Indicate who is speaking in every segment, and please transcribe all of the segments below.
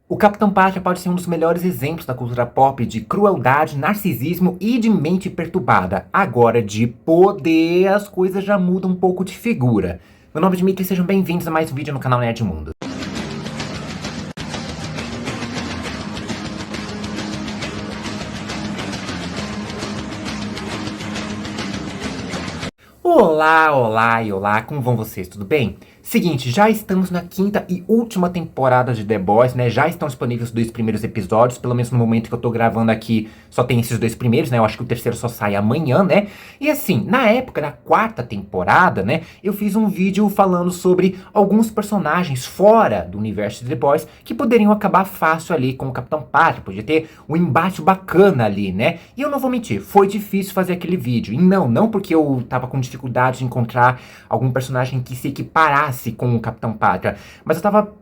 Speaker 1: O Capitão Pátria pode ser um dos melhores exemplos da cultura pop de crueldade, narcisismo e de mente perturbada. Agora, de poder, as coisas já mudam um pouco de figura. Meu nome é Dimitri e sejam bem-vindos a mais um vídeo no canal Nerdmundo. Olá, olá e olá, como vão vocês? Tudo bem? Seguinte, já estamos na quinta e última temporada de The Boys, né? Já estão disponíveis os dois primeiros episódios, pelo menos no momento que eu tô gravando aqui, só tem esses dois primeiros, né? Eu acho que o terceiro só sai amanhã, né? E assim, na época da quarta temporada, né? Eu fiz um vídeo falando sobre alguns personagens fora do universo de The Boys que poderiam acabar fácil ali com o Capitão Pátria, podia ter um embate bacana ali, né? E eu não vou mentir, foi difícil fazer aquele vídeo. E não porque eu tava com dificuldade de encontrar algum personagem que se equiparasse com o Capitão Pátria, mas eu tava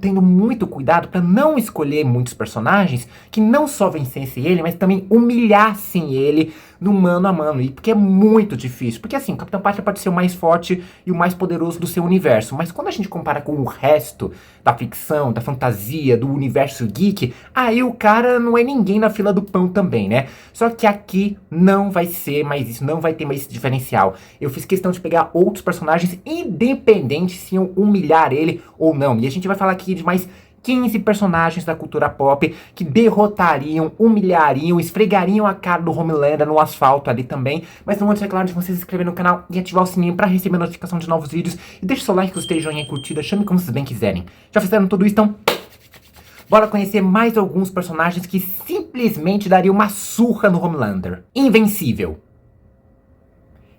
Speaker 1: tendo muito cuidado para não escolher muitos personagens que não só vencessem ele, mas também humilhassem ele no mano a mano, e porque é muito difícil, porque assim, o Capitão Pátria pode ser o mais forte e o mais poderoso do seu universo, mas quando a gente compara com o resto da ficção, da fantasia, do universo geek, aí o cara não é ninguém na fila do pão também, né? Só que aqui não vai ser mais isso, não vai ter mais esse diferencial. Eu fiz questão de pegar outros personagens, independente se iam humilhar ele ou não, e a gente vai falar aqui de mais 15 personagens da cultura pop que derrotariam, humilhariam, esfregariam a cara do Homelander no asfalto ali também. Mas não antes, é claro, de você se inscrever no canal e ativar o sininho para receber notificação de novos vídeos. E deixe seu like, gostei, joinha e curtida, chame como vocês bem quiserem. Já fizeram tudo isso, então bora conhecer mais alguns personagens que simplesmente dariam uma surra no Homelander. Invencível.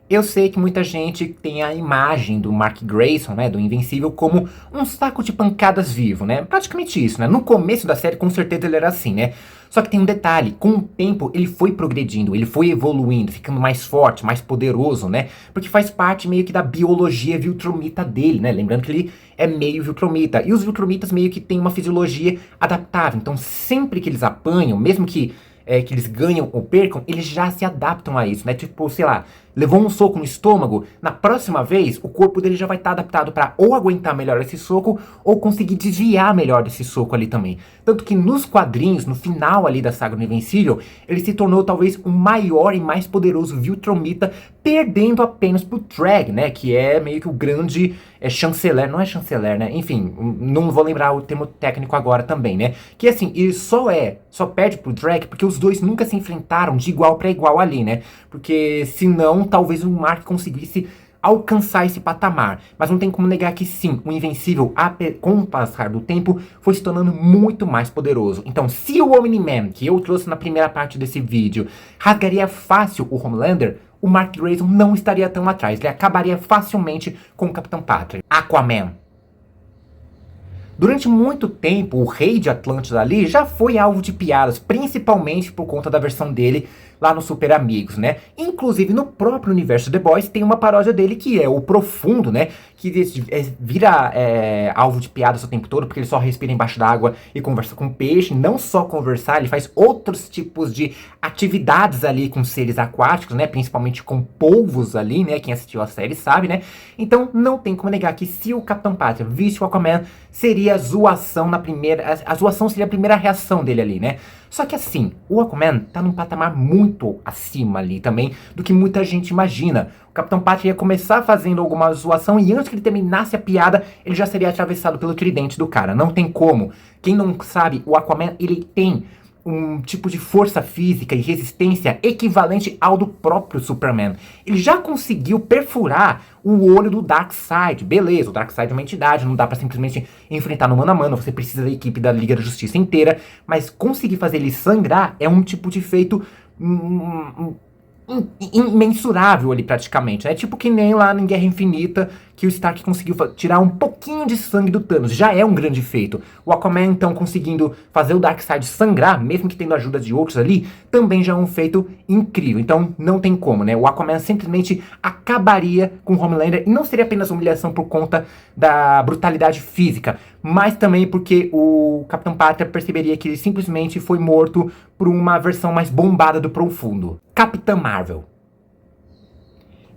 Speaker 1: Eu sei que muita gente tem a imagem do Mark Grayson, né, do Invencível, como um saco de pancadas vivo, né? Praticamente isso, né? No começo da série, com certeza ele era assim, né? Só que tem um detalhe, com o tempo ele foi progredindo, ele foi evoluindo, ficando mais forte, mais poderoso, né? Porque faz parte meio que da biologia viltrumita dele, né? Lembrando que ele é meio viltrumita. E os viltrumitas meio que têm uma fisiologia adaptável. Então sempre que eles apanham, mesmo que eles ganham ou percam, eles já se adaptam a isso, né? Tipo, sei lá, levou um soco no estômago, na próxima vez o corpo dele já vai estar adaptado para ou aguentar melhor esse soco ou conseguir desviar melhor desse soco ali também. Tanto que nos quadrinhos, no final ali da saga do Invencível, ele se tornou talvez o maior e mais poderoso Viltrumita, perdendo apenas pro Drag, né? Que é meio que o grande chanceler, não é chanceler, né? Enfim, não vou lembrar o termo técnico agora também, né? Que assim, ele só perde pro Drag porque os dois nunca se enfrentaram de igual para igual ali, né? Porque senão talvez o Mark conseguisse alcançar esse patamar. Mas não tem como negar que sim, o Invencível, com o passar do tempo, foi se tornando muito mais poderoso. Então, se o Omni-Man, que eu trouxe na primeira parte desse vídeo, rasgaria fácil o Homelander, o Mark Grayson não estaria tão atrás. Ele acabaria facilmente com o Capitão Pátria. Aquaman. Durante muito tempo, o rei de Atlântida ali já foi alvo de piadas, principalmente por conta da versão dele lá no Super Amigos, né? Inclusive, no próprio universo The Boys, tem uma paródia dele que é o Profundo, né? Que vira alvo de piadas o tempo todo, porque ele só respira embaixo d'água e conversa com peixe. Não só conversar, ele faz outros tipos de atividades ali com seres aquáticos, né? Principalmente com polvos ali, né? Quem assistiu a série sabe, né? Então, não tem como negar que se o Capitão Pátria visse o Aquaman, seria a zoação na primeira... A zoação seria a primeira reação dele ali, né? Só que assim, o Aquaman tá num patamar muito acima ali também do que muita gente imagina. O Capitão Pátria ia começar fazendo alguma zoação e antes que ele terminasse a piada, ele já seria atravessado pelo tridente do cara. Não tem como. Quem não sabe, o Aquaman, ele tem um tipo de força física e resistência equivalente ao do próprio Superman. Ele já conseguiu perfurar o olho do Darkseid. Beleza, o Darkseid é uma entidade, não dá pra simplesmente enfrentar no mano a mano, você precisa da equipe da Liga da Justiça inteira, mas conseguir fazer ele sangrar é um tipo de feito imensurável ali praticamente. É tipo que nem lá em Guerra Infinita, que o Stark conseguiu tirar um pouquinho de sangue do Thanos. Já é um grande feito. O Aquaman, então, conseguindo fazer o Darkseid sangrar, mesmo que tendo a ajuda de outros ali, também já é um feito incrível. Então, não tem como, né? O Aquaman simplesmente acabaria com o Homelander, e não seria apenas humilhação por conta da brutalidade física, mas também porque o Capitão Pátria perceberia que ele simplesmente foi morto por uma versão mais bombada do Profundo. Capitã Marvel.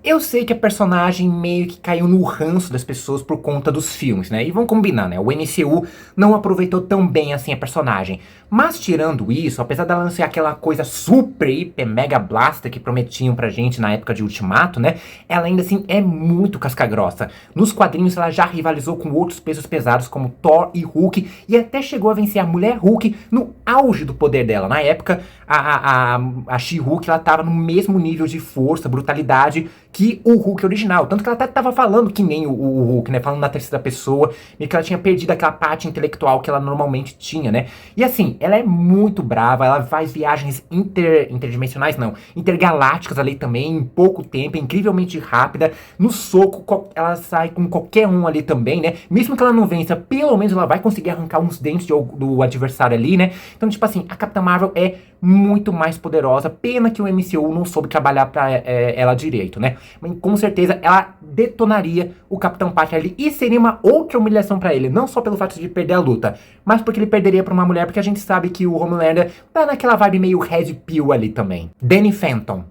Speaker 1: Eu sei que a personagem meio que caiu no ranço das pessoas por conta dos filmes, né? E vamos combinar, né? O MCU não aproveitou tão bem assim a personagem. Mas tirando isso, apesar dela não ser aquela coisa super, hiper, mega blaster que prometiam pra gente na época de Ultimato, né? Ela ainda assim é muito casca-grossa. Nos quadrinhos ela já rivalizou com outros pesos pesados como Thor e Hulk e até chegou a vencer a Mulher Hulk no auge do poder dela. Na época, a She-Hulk ela tava no mesmo nível de força, brutalidade que o Hulk original. Tanto que ela até tava falando que nem o Hulk, né? Falando na terceira pessoa, e que ela tinha perdido aquela parte intelectual que ela normalmente tinha, né? E assim, ela é muito brava, ela faz viagens interdimensionais, não, intergalácticas ali também, em pouco tempo, é incrivelmente rápida. No soco, ela sai com qualquer um ali também, né? Mesmo que ela não vença, pelo menos ela vai conseguir arrancar uns dentes do adversário ali, né? Então, tipo assim, a Capitã Marvel é muito mais poderosa. Pena que o MCU não soube trabalhar pra ela direito, né? Mas com certeza ela detonaria o Capitão Pátria ali e seria uma outra humilhação pra ele. Não só pelo fato de perder a luta, mas porque ele perderia pra uma mulher, porque a gente sabe que o Homelander tá naquela vibe meio Red Pill ali também. Danny Phantom.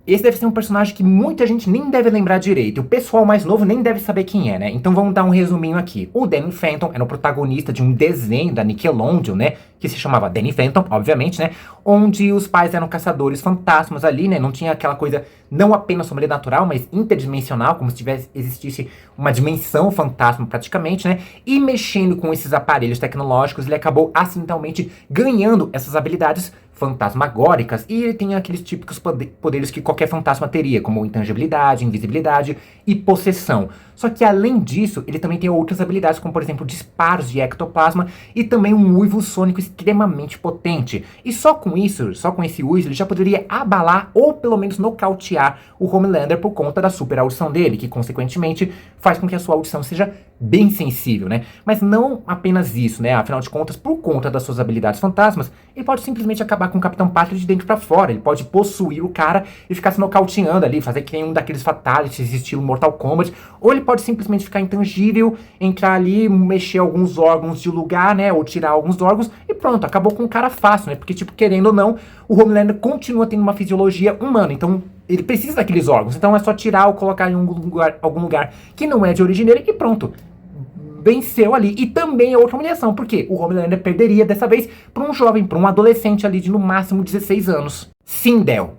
Speaker 1: Esse deve ser um personagem que muita gente nem deve lembrar direito. O pessoal mais novo nem deve saber quem é, né? Então vamos dar um resuminho aqui. O Danny Phantom era o protagonista de um desenho da Nickelodeon, né? Que se chamava Danny Phantom, obviamente, né? Onde os pais eram caçadores fantasmas ali, né? Não tinha aquela coisa não apenas sobrenatural, mas interdimensional, como se existisse uma dimensão fantasma praticamente, né? E mexendo com esses aparelhos tecnológicos, ele acabou acidentalmente ganhando essas habilidades fantasmagóricas, e ele tem aqueles típicos poderes que qualquer fantasma teria, como intangibilidade, invisibilidade e possessão. Só que além disso, ele também tem outras habilidades, como por exemplo disparos de ectoplasma e também um uivo sônico extremamente potente. E só com isso, só com esse uivo, ele já poderia abalar ou pelo menos nocautear o Homelander por conta da super audição dele, que consequentemente faz com que a sua audição seja bem sensível, né? Mas não apenas isso, né? Afinal de contas, por conta das suas habilidades fantasmas, ele pode simplesmente acabar com o Capitão Pátria de dentro pra fora. Ele pode possuir o cara e ficar se nocauteando ali, fazer que nem um daqueles fatalities estilo Mortal Kombat, ou ele pode simplesmente ficar intangível, entrar ali, mexer alguns órgãos de lugar, né? Ou tirar alguns órgãos e pronto, acabou com o cara fácil, né? Porque, tipo, querendo ou não, o Homelander continua tendo uma fisiologia humana, então ele precisa daqueles órgãos, então é só tirar ou colocar em algum lugar que não é de origem dele e pronto. Venceu ali. E também é outra humilhação, porque o Homelander perderia dessa vez para um jovem, para um adolescente ali de no máximo 16 anos. Sindel.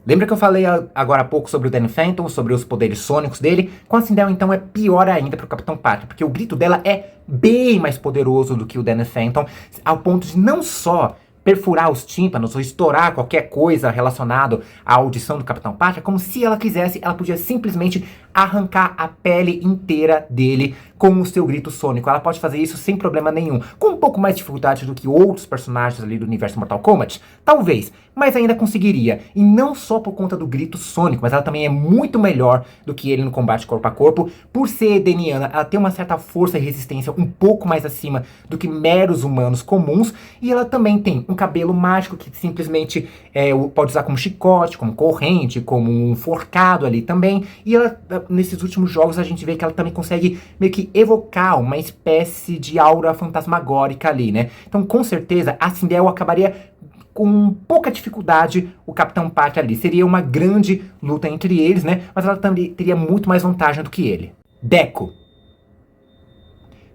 Speaker 1: Lembra que eu falei agora há pouco sobre o Danny Phantom, sobre os poderes sônicos dele? Com a Sindel, então, é pior ainda pro Capitão Pátria, porque o grito dela é bem mais poderoso do que o Danny Phantom, ao ponto de não só perfurar os tímpanos ou estourar qualquer coisa relacionado à audição do Capitão Pátria, como se ela quisesse, ela podia simplesmente arrancar a pele inteira dele com o seu grito sônico. Ela pode fazer isso sem problema nenhum, com um pouco mais de dificuldade do que outros personagens ali do universo Mortal Kombat, talvez, mas ainda conseguiria. E não só por conta do grito sônico, mas ela também é muito melhor do que ele no combate corpo a corpo. Por ser edeniana, ela tem uma certa força e resistência um pouco mais acima do que meros humanos comuns, e ela também tem um cabelo mágico que simplesmente pode usar como chicote, como corrente, como um forcado ali também, e ela, nesses últimos jogos, a gente vê que ela também consegue meio que evocar uma espécie de aura fantasmagórica ali, né? Então, com certeza, a Sindel acabaria com pouca dificuldade o Capitão Pátria ali. Seria uma grande luta entre eles, né? Mas ela também teria muito mais vantagem do que ele. Deco.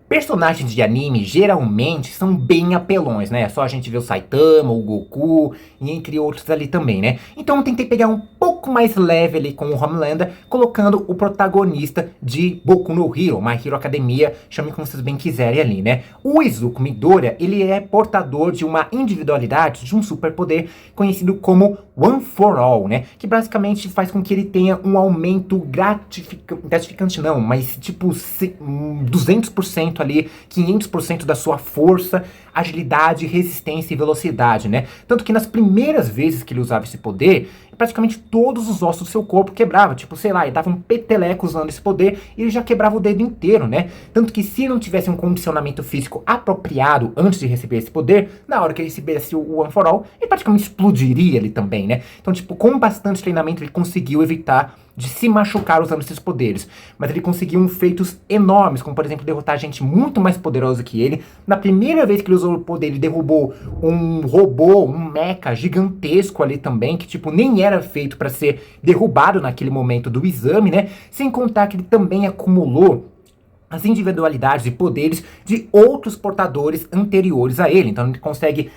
Speaker 1: Personagens de anime geralmente são bem apelões, né? Só a gente vê o Saitama, o Goku e entre outros ali também, né? Então eu tentei pegar um pouco mais leve ali com o Homelander, colocando o protagonista de Boku no Hero, My Hero Academia, chame como vocês bem quiserem ali, né? O Izuku Midoriya, ele é portador de uma individualidade, de um superpoder conhecido como One for All, né? Que basicamente faz com que ele tenha um aumento gratificante não, mas tipo 200% ali, 500% da sua força, agilidade, resistência e velocidade, né? Tanto que nas primeiras vezes que ele usava esse poder, praticamente todos os ossos do seu corpo quebravam. Tipo, sei lá, ele dava um peteleco usando esse poder e ele já quebrava o dedo inteiro, né? Tanto que se não tivesse um condicionamento físico apropriado antes de receber esse poder, na hora que ele recebesse o One for All, ele praticamente explodiria ali também, né? Então, tipo, com bastante treinamento ele conseguiu evitar de se machucar usando esses poderes, mas ele conseguiu feitos enormes, como por exemplo derrotar gente muito mais poderosa que ele. Na primeira vez que ele usou o poder, ele derrubou um robô, um mecha gigantesco ali também, que tipo nem era feito para ser derrubado naquele momento do exame, né? Sem contar que ele também acumulou as individualidades e poderes de outros portadores anteriores a ele. Então ele consegue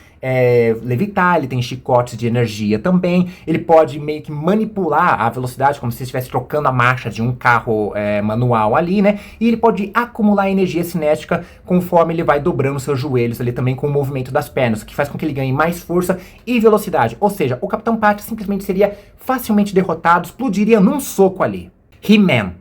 Speaker 1: levitar, ele tem chicotes de energia também, ele pode meio que manipular a velocidade, como se estivesse trocando a marcha de um carro manual ali, né? E ele pode acumular energia cinética conforme ele vai dobrando seus joelhos ali também com o movimento das pernas, o que faz com que ele ganhe mais força e velocidade. Ou seja, o Capitão Pátria simplesmente seria facilmente derrotado, explodiria num soco ali. He-Man.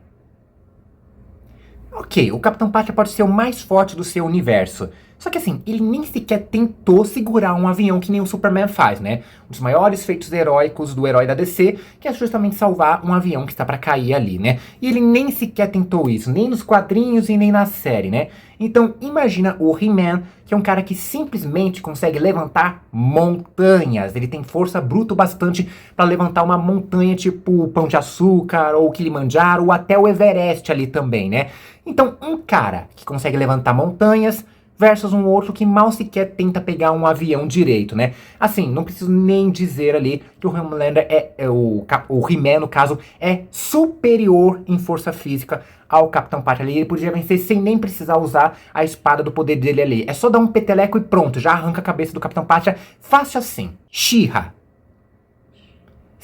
Speaker 1: Ok, o Capitão Pátria pode ser o mais forte do seu universo. Só que assim, ele nem sequer tentou segurar um avião que nem o Superman faz, né? Um dos maiores feitos heróicos do herói da DC, que é justamente salvar um avião que está para cair ali, né? E ele nem sequer tentou isso, nem nos quadrinhos e nem na série, né? Então imagina o He-Man, que é um cara que simplesmente consegue levantar montanhas. Ele tem força bruta bastante para levantar uma montanha tipo o Pão de Açúcar, ou o Kilimanjaro, ou até o Everest ali também, né? Então um cara que consegue levantar montanhas versus um outro que mal sequer tenta pegar um avião direito, né? Assim, não preciso nem dizer ali que o Homelander o He-Man, no caso, é superior em força física ao Capitão Pátria ali. Ele podia vencer sem nem precisar usar a espada do poder dele ali. É só dar um peteleco e pronto, já arranca a cabeça do Capitão Pátria fácil assim. She-Ra.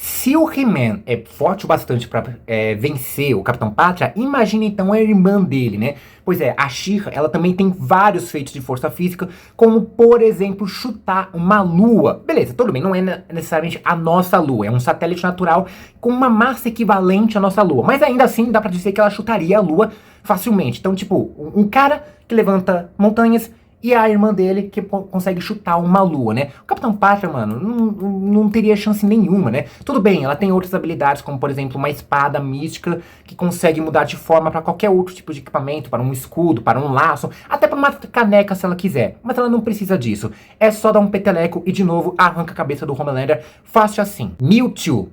Speaker 1: Se o He-Man é forte o bastante para vencer o Capitão Pátria, imagina então a irmã dele, né? Pois é, a She-Ra, ela também tem vários feitos de força física, como, por exemplo, chutar uma lua. Beleza, tudo bem, não é necessariamente a nossa lua, é um satélite natural com uma massa equivalente à nossa lua. Mas ainda assim, dá pra dizer que ela chutaria a lua facilmente. Então, tipo, um cara que levanta montanhas e a irmã dele que consegue chutar uma lua, né? O Capitão Pátria, mano, não teria chance nenhuma, né? Tudo bem, ela tem outras habilidades, como por exemplo uma espada mística que consegue mudar de forma para qualquer outro tipo de equipamento, para um escudo, para um laço, até para uma caneca se ela quiser. Mas ela não precisa disso. É só dar um peteleco e de novo arranca a cabeça do Homelander fácil assim. Mewtwo.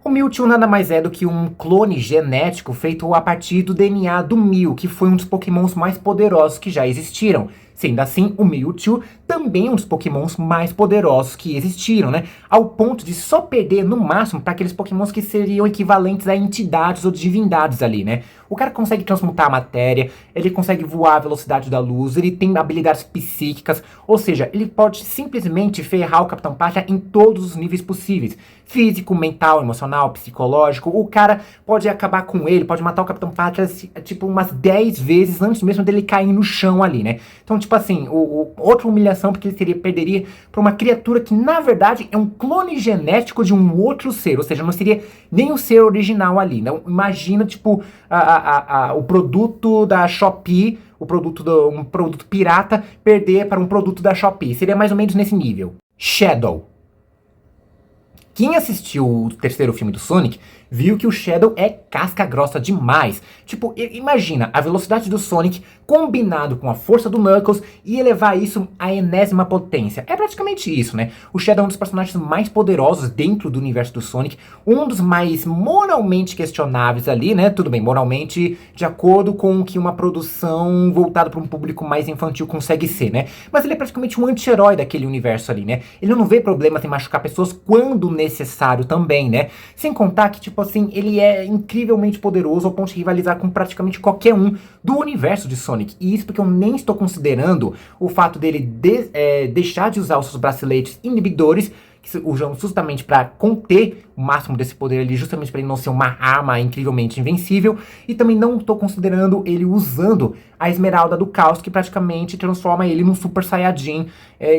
Speaker 1: O Mewtwo nada mais é do que um clone genético feito a partir do DNA do Mew, que foi um dos pokémons mais poderosos que já existiram. Sendo assim, o Mewtwo também é um dos pokémons mais poderosos que existiram, né? Ao ponto de só perder no máximo para aqueles pokémons que seriam equivalentes a entidades ou divindades ali, né? O cara consegue transmutar a matéria, ele consegue voar à velocidade da luz, ele tem habilidades psíquicas, ou seja, ele pode simplesmente ferrar o Capitão Pátria em todos os níveis possíveis. Físico, mental, emocional, psicológico. O cara pode acabar com ele, pode matar o Capitão Pátria tipo umas 10 vezes antes mesmo dele cair no chão ali, né? Então, tipo assim, outra humilhação, porque ele perderia para uma criatura que, na verdade, é um clone genético de um outro ser, ou seja, não seria nem o ser original ali. Então, imagina, tipo, o produto da Shopee, um produto pirata, perder para um produto da Shopee. Seria mais ou menos nesse nível. Shadow. Quem assistiu o terceiro filme do Sonic viu que o Shadow é casca grossa demais. Tipo, imagina a velocidade do Sonic combinado com a força do Knuckles e elevar isso à enésima potência. É praticamente isso, né? O Shadow é um dos personagens mais poderosos dentro do universo do Sonic, um dos mais moralmente questionáveis ali, né? Tudo bem, moralmente de acordo com o que uma produção voltada para um público mais infantil consegue ser, né? Mas ele é praticamente um anti-herói daquele universo ali, né? Ele não vê problemas em machucar pessoas quando necessário também, né? Sem contar que, tipo assim, ele é incrivelmente poderoso ao ponto de rivalizar com praticamente qualquer um do universo de Sonic. E isso porque eu nem estou considerando o fato dele deixar de usar os seus braceletes inibidores, que usam justamente para conter o máximo desse poder ali, justamente para ele não ser uma arma incrivelmente invencível. E também não estou considerando ele usando a Esmeralda do Caos, que praticamente transforma ele num Super Saiyajin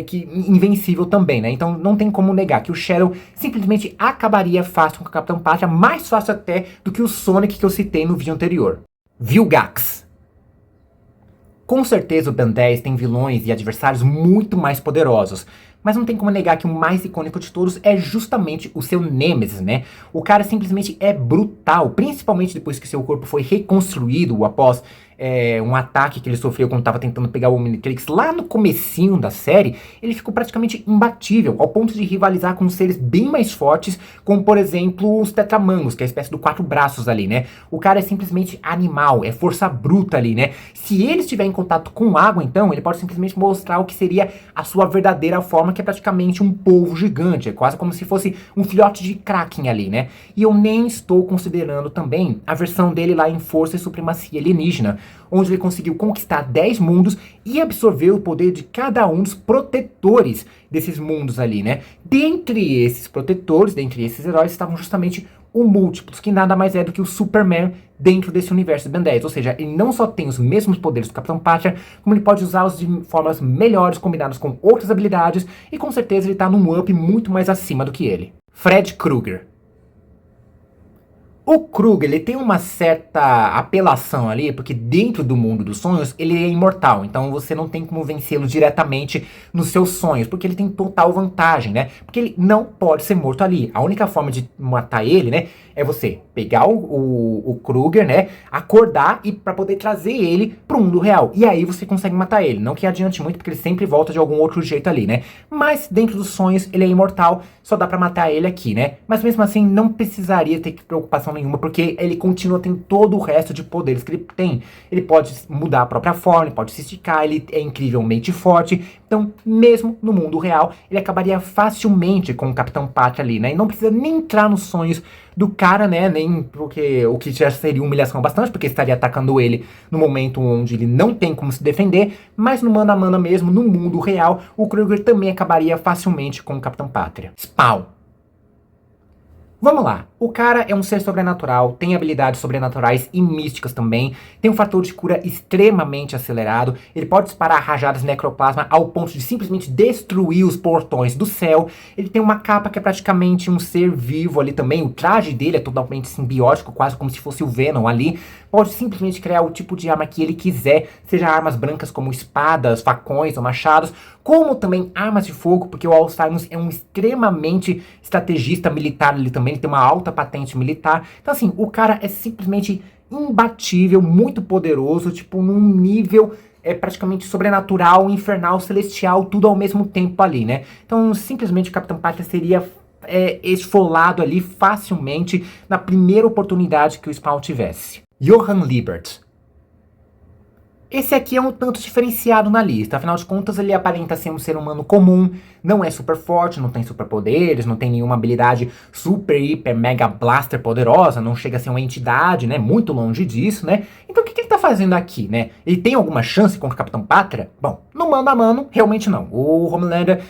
Speaker 1: invencível também, né? Então não tem como negar que o Shadow simplesmente acabaria fácil com o Capitão Pátria, mais fácil até do que o Sonic que eu citei no vídeo anterior. Vilgax. Com certeza o Ben 10 tem vilões e adversários muito mais poderosos, mas não tem como negar que o mais icônico de todos é justamente o seu Nemesis, né? O cara simplesmente é brutal, principalmente depois que seu corpo foi reconstruído após um ataque que ele sofreu quando estava tentando pegar o Omnitrix lá no comecinho da série, ele ficou praticamente imbatível, ao ponto de rivalizar com seres bem mais fortes, como por exemplo os Tetramangos, que é a espécie do 4 braços ali, né? O cara é simplesmente animal, é força bruta ali, né? Se ele estiver em contato com água, então, ele pode simplesmente mostrar o que seria a sua verdadeira forma, que é praticamente um polvo gigante, é quase como se fosse um filhote de Kraken ali, né? E eu nem estou considerando também a versão dele lá em Força e Supremacia Alienígena, onde ele conseguiu conquistar 10 mundos e absorver o poder de cada um dos protetores desses mundos ali, né? Dentre esses protetores, dentre esses heróis, estavam justamente o Múltiplos, que nada mais é do que o Superman dentro desse universo de Ben 10. Ou seja, ele não só tem os mesmos poderes do Capitão Pátria, como ele pode usá-los de formas melhores, combinadas com outras habilidades, e com certeza ele está num up muito mais acima do que ele. Fred Krueger. O Krueger, ele tem uma certa apelação ali, porque dentro do mundo dos sonhos, ele é imortal. Então você não tem como vencê-lo diretamente nos seus sonhos, porque ele tem total vantagem, né? Porque ele não pode ser morto ali. A única forma de matar ele, né, é você pegar o Krueger, né, acordar e para poder trazer ele pro mundo real. E aí você consegue matar ele. Não que adiante muito, porque ele sempre volta de algum outro jeito ali, né? Mas dentro dos sonhos, ele é imortal, só dá pra matar ele aqui, né? Mas mesmo assim, não precisaria ter preocupação nenhuma, porque ele continua tendo todo o resto de poderes que ele tem. Ele pode mudar a própria forma, ele pode se esticar, ele é incrivelmente forte. Então, mesmo no mundo real, ele acabaria facilmente com o Capitão Pátria ali, né? E não precisa nem entrar nos sonhos do cara, né? Nem porque o que já seria humilhação bastante, porque estaria atacando ele no momento onde ele não tem como se defender. Mas no mano a mano mesmo, no mundo real, o Krueger também acabaria facilmente com o Capitão Pátria. Spawn. Vamos lá, o cara é um ser sobrenatural, tem habilidades sobrenaturais e místicas também, tem um fator de cura extremamente acelerado, ele pode disparar rajadas de necroplasma ao ponto de simplesmente destruir os portões do céu, ele tem uma capa que é praticamente um ser vivo ali também, o traje dele é totalmente simbiótico, quase como se fosse o Venom ali, pode simplesmente criar o tipo de arma que ele quiser, seja armas brancas como espadas, facões ou machados, como também armas de fogo, porque o All-Stars é um extremamente estrategista militar ali também, ele tem uma alta patente militar. Então assim, o cara é simplesmente imbatível, muito poderoso, tipo num nível praticamente sobrenatural, infernal, celestial, tudo ao mesmo tempo ali, né? Então simplesmente o Capitão Pátria seria esfolado ali facilmente na primeira oportunidade que o Spawn tivesse. Johann Liebert. Esse aqui é um tanto diferenciado na lista, afinal de contas ele aparenta ser um ser humano comum, não é super forte, não tem superpoderes, não tem nenhuma habilidade super, hiper, mega blaster poderosa, não chega a ser uma entidade, né, muito longe disso, né? Então o que ele tá fazendo aqui, né? Ele tem alguma chance contra o Capitão Pátria? Bom, no mano a mano, realmente não. O Homelander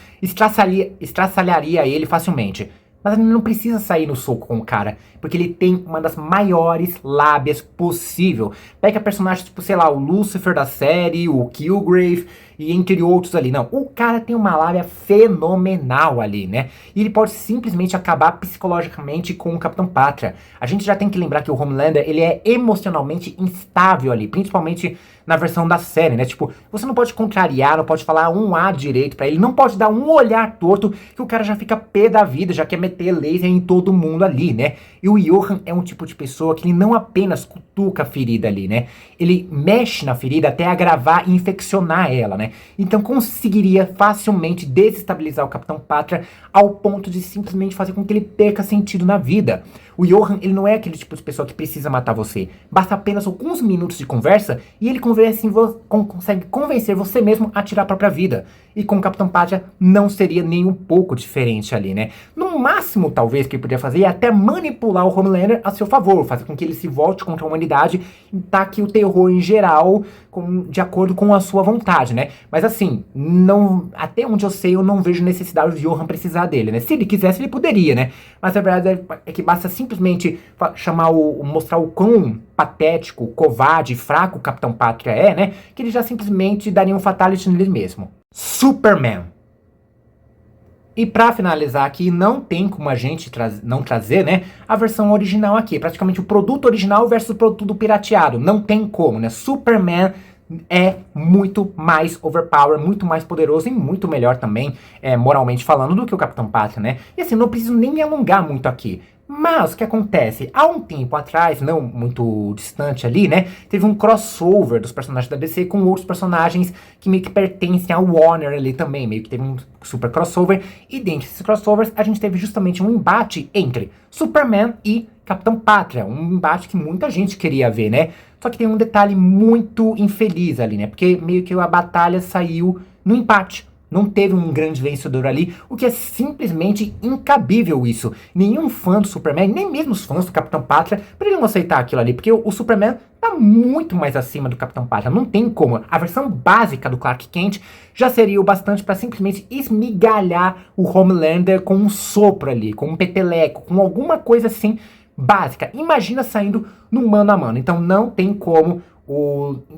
Speaker 1: estraçalharia ele facilmente. Mas ele não precisa sair no soco com o cara, porque ele tem uma das maiores lábias possível. Pega personagens tipo, sei lá, o Lucifer da série, o Killgrave e entre outros ali. Não, o cara tem uma lábia fenomenal ali, né? E ele pode simplesmente acabar psicologicamente com o Capitão Pátria. A gente já tem que lembrar que o Homelander, ele é emocionalmente instável ali, principalmente na versão da série, né? Tipo, você não pode contrariar, não pode falar um A direito pra ele, não pode dar um olhar torto que o cara já fica pé da vida, já quer meter laser em todo mundo ali, né? E o Johann é um tipo de pessoa que ele não apenas cutuca a ferida ali, né? Ele mexe na ferida até agravar e infeccionar ela, né? Então conseguiria facilmente desestabilizar o Capitão Pátria ao ponto de simplesmente fazer com que ele perca sentido na vida. O Johann, ele não é aquele tipo de pessoa que precisa matar você. Basta apenas alguns minutos de conversa e ele consegue convencer você mesmo a tirar a própria vida. E com o Capitão Pátria não seria nem um pouco diferente ali, né? No máximo, talvez, que ele poderia fazer é até manipular o Homelander a seu favor, fazer com que ele se volte contra a humanidade e taque o terror em geral de acordo com a sua vontade, né? Mas assim, não, até onde eu sei, eu não vejo necessidade de Johann precisar dele, né? Se ele quisesse, ele poderia, né? Mas a verdade é que basta simplesmente mostrar o quão patético, covarde, fraco o Capitão Pátria é, né? Que ele já simplesmente daria um fatality nele mesmo. Superman. E pra finalizar aqui, não tem como a gente não trazer, né, a versão original aqui. Praticamente o produto original versus o produto pirateado. Não tem como, né? Superman é muito mais overpower, muito mais poderoso e muito melhor também, moralmente falando, do que o Capitão Pátria, né? E assim, não preciso nem me alongar muito aqui. Mas o que acontece? Há um tempo atrás, não muito distante ali, né? Teve um crossover dos personagens da DC com outros personagens que meio que pertencem ao Warner ali também. Meio que teve um super crossover. E dentre esses crossovers, a gente teve justamente um embate entre Superman e Capitão Pátria. Um embate que muita gente queria ver, né? Só que tem um detalhe muito infeliz ali, né? Porque meio que a batalha saiu no empate. Não teve um grande vencedor ali, o que é simplesmente incabível isso. Nenhum fã do Superman, nem mesmo os fãs do Capitão Pátria, poderiam aceitar aquilo ali, porque o Superman tá muito mais acima do Capitão Pátria. Não tem como. A versão básica do Clark Kent já seria o bastante para simplesmente esmigalhar o Homelander com um sopro ali, com um peteleco, com alguma coisa assim básica. Imagina saindo no mano a mano. Então não tem como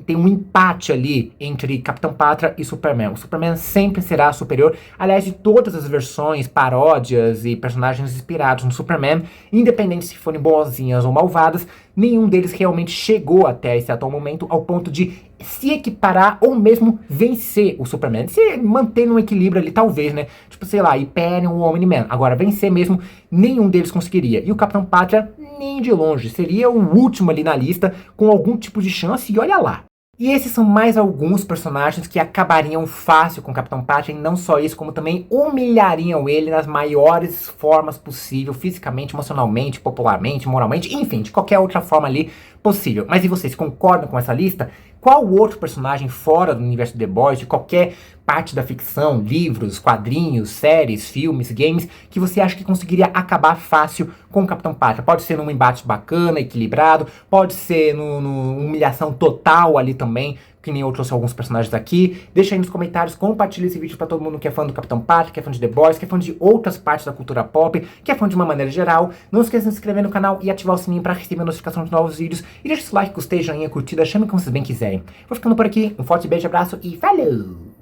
Speaker 1: tem um empate ali entre Capitão Pátria e Superman. O Superman sempre será superior. Aliás, de todas as versões, paródias e personagens inspirados no Superman, independente se forem boazinhas ou malvadas, nenhum deles realmente chegou até esse atual momento ao ponto de se equiparar ou mesmo vencer o Superman. Se manter no equilíbrio ali, talvez, né? Tipo, sei lá, Hyperion ou Omni-Man. Agora, vencer mesmo, nenhum deles conseguiria. E o Capitão Pátria, nem de longe. Seria o último ali na lista, com algum tipo de chance, e olha lá. E esses são mais alguns personagens que acabariam fácil com o Capitão Pátria, e não só isso, como também humilhariam ele nas maiores formas possível, fisicamente, emocionalmente, popularmente, moralmente, enfim, de qualquer outra forma ali possível. Mas e vocês concordam com essa lista? Qual outro personagem fora do universo de The Boys, de qualquer parte da ficção, livros, quadrinhos, séries, filmes, games, que você acha que conseguiria acabar fácil com o Capitão Pátria? Pode ser num embate bacana, equilibrado, pode ser numa humilhação total ali também, que nem eu trouxe alguns personagens aqui. Deixa aí nos comentários, compartilha esse vídeo pra todo mundo que é fã do Capitão Pátria, que é fã de The Boys, que é fã de outras partes da cultura pop, que é fã de uma maneira geral. Não esqueça de se inscrever no canal e ativar o sininho pra receber a notificação de novos vídeos. E deixa o like, gostei, joinha, curtida, chame como vocês bem quiserem. Vou ficando por aqui, um forte beijo, abraço e falou!